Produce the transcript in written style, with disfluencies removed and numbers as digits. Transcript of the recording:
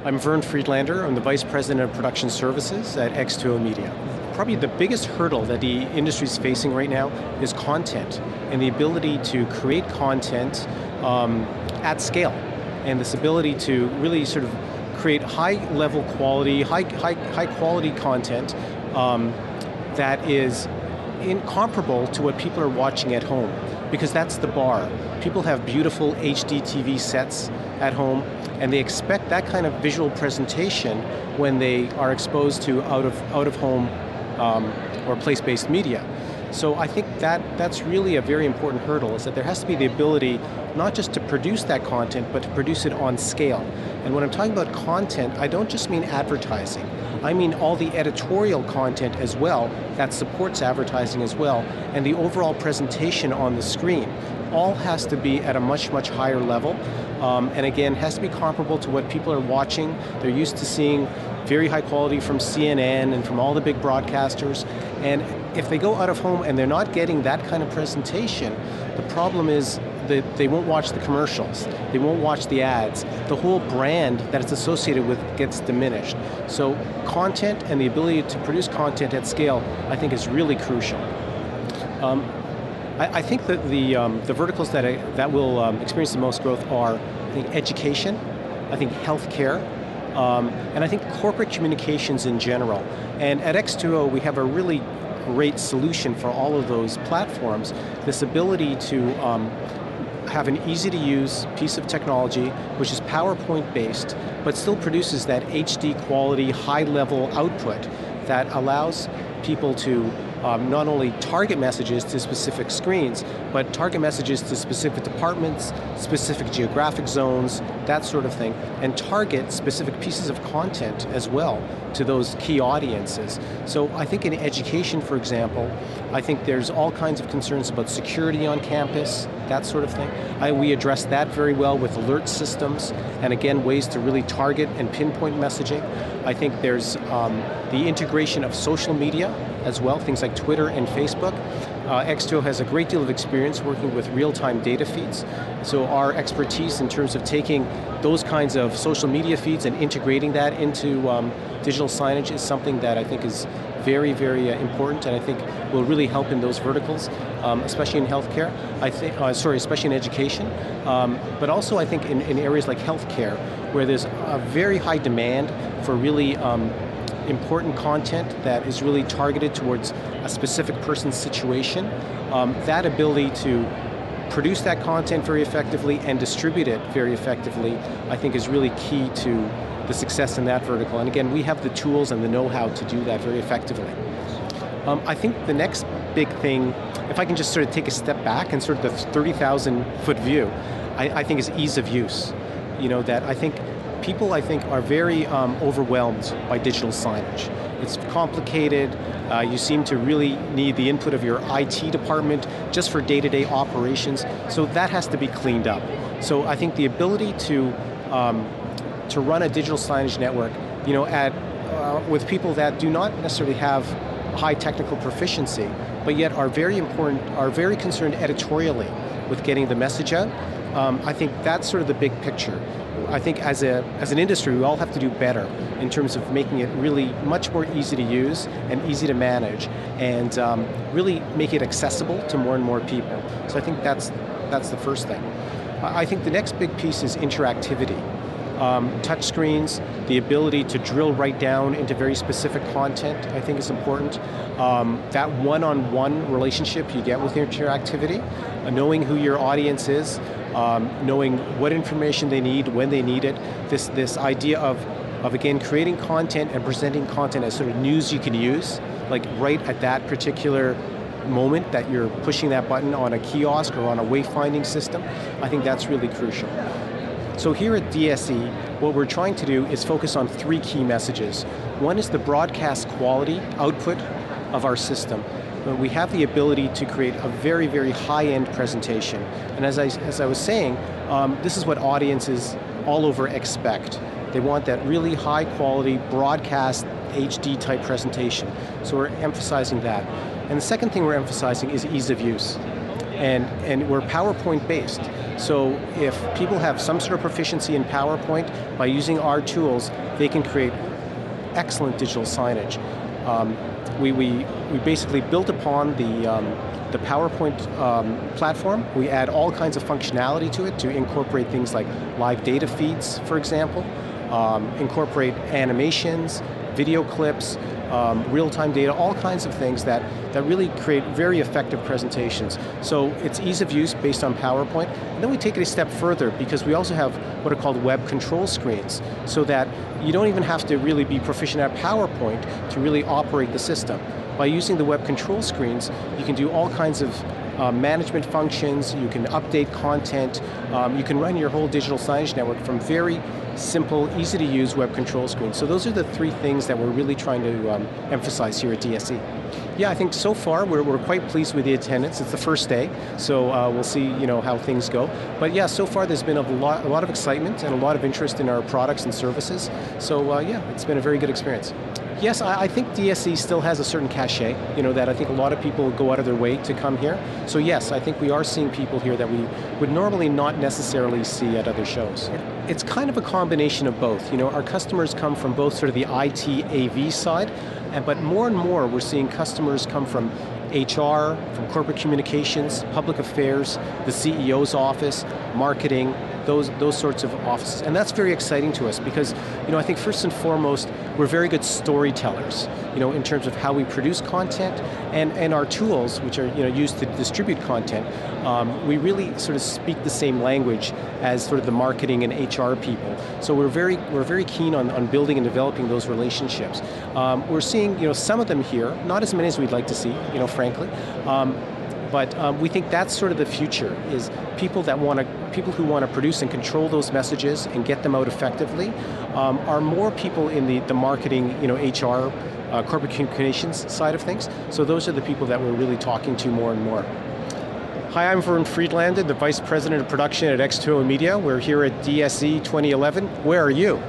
I'm Vern Freedlander. I'm the Vice President of Production Services at X2O Media. Probably the biggest hurdle that the industry is facing right now is content and the ability to create content at scale, and this ability to really sort of create high-level quality, high quality content that is incomparable to what people are watching at home, because that's the bar. People have beautiful HD TV sets at home, and they expect that kind of visual presentation when they are exposed to out of home or place-based media. So I think that's really a very important hurdle, is that there has to be the ability not just to produce that content, but to produce it on scale. And when I'm talking about content, I don't just mean advertising. I mean all the editorial content as well that supports advertising as well, and the overall presentation on the screen. All has to be at a much higher level, and again, has to be comparable to what people are watching. They're used to seeing very high quality from CNN and from all the big broadcasters, and if they go out of home and they're not getting that kind of presentation, the problem is that they won't watch the commercials, they won't watch the ads. The whole brand that it's associated with gets diminished. So content and the ability to produce content at scale, I think, is really crucial. I think that the verticals that will experience the most growth are, I think, education, I think healthcare, and I think corporate communications in general. And at X2O, we have a really great solution for all of those platforms. This ability to have an easy-to-use piece of technology, which is PowerPoint-based, but still produces that HD quality, high-level output that allows people to not only target messages to specific screens, but target messages to specific departments, specific geographic zones, that sort of thing, and target specific pieces of content as well to those key audiences. So I think in education, for example, I think there's all kinds of concerns about security on campus, that sort of thing. We address that very well with alert systems, and again, ways to really target and pinpoint messaging. I think there's the integration of social media as well, things like Twitter and Facebook. X2O has a great deal of experience working with real-time data feeds. So our expertise in terms of taking those kinds of social media feeds and integrating that into digital signage is something that I think is very important, and I think will really help in those verticals, especially in healthcare. Especially in education, but also I think in areas like healthcare, where there's a very high demand for really important content that is really targeted towards a specific person's situation. That ability to produce that content very effectively and distribute it very effectively, I think, is really key to the success in that vertical. And again, we have the tools and the know-how to do that very effectively. I think the next big thing, if I can just sort of take a step back and sort of the 30,000-foot view, I think is ease of use. You know, that I think people, are very overwhelmed by digital signage. It's complicated. You seem to really need the input of your IT department just for day-to-day operations. So that has to be cleaned up. So I think the ability to run a digital signage network, you know, with people that do not necessarily have high technical proficiency, but yet are very concerned editorially with getting the message out. I think that's sort of the big picture. I think as an industry, we all have to do better in terms of making it really much more easy to use and easy to manage, and really make it accessible to more and more people. So I think that's the first thing. I think the next big piece is interactivity. Touch screens, the ability to drill right down into very specific content, I think is important. That one-on-one relationship you get with interactivity, knowing who your audience is, knowing what information they need, when they need it, this idea of again, creating content and presenting content as sort of news you can use, like right at that particular moment that you're pushing that button on a kiosk or on a wayfinding system. I think that's really crucial. So here at DSE, what we're trying to do is focus on three key messages. One is the broadcast quality output of our system. We have the ability to create a very high-end presentation. And as I was saying, this is what audiences all over expect. They want that really high-quality broadcast HD type presentation. So we're emphasizing that. And the second thing we're emphasizing is ease of use. And we're PowerPoint based. So if people have some sort of proficiency in PowerPoint, by using our tools, they can create excellent digital signage. We basically built upon the PowerPoint platform. We add all kinds of functionality to it to incorporate things like live data feeds, for example, incorporate animations, video clips, real-time data, all kinds of things that really create very effective presentations. So it's ease of use based on PowerPoint, and then we take it a step further because we also have what are called web control screens, so that you don't even have to really be proficient at PowerPoint to really operate the system. By using the web control screens, you can do all kinds of management functions, you can update content, you can run your whole digital signage network from very simple, easy to use web control screens. So those are the three things that we're really trying to emphasize here at DSE. Yeah, I think so far we're quite pleased with the attendance. It's the first day, so we'll see how things go. But yeah, so far there's been a lot of excitement and a lot of interest in our products and services. So yeah, it's been a very good experience. Yes, I think DSE still has a certain cachet, that I think a lot of people go out of their way to come here. So yes, I think we are seeing people here that we would normally not necessarily see at other shows. It's kind of a combination of both. Our customers come from both sort of the IT AV side, but more and more we're seeing customers come from HR, from corporate communications, public affairs, the CEO's office, marketing, those sorts of offices. And that's very exciting to us because, I think first and foremost, we're very good storytellers, in terms of how we produce content, and our tools, which are used to distribute content, we really sort of speak the same language as sort of the marketing and HR people. So we're very keen on building and developing those relationships. We're seeing some of them here, not as many as we'd like to see, frankly. But we think that's sort of the future, is people who want to produce and control those messages and get them out effectively are more people in the marketing, HR, corporate communications side of things. So those are the people that we're really talking to more and more. Hi, I'm Vern Freedlander, the Vice President of Production at X2O Media. We're here at DSE 2011. Where are you?